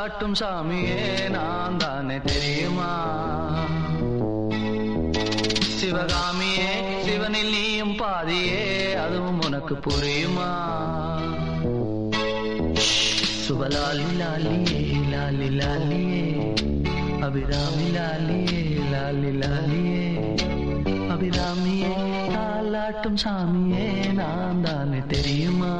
தாலாட்டும் சாமியே நான் தானே தெரியுமா? சிவகாமியே சிவனில் நீயும் பாதியே அதுவும் உனக்கு புரியுமா? சுபலாலி லாலியே லாலி லாலியே அபிராமி லாலியே லாலி லாலியே அபிராமியே தாலாட்டும் சாமியே நான் தானே தெரியுமா?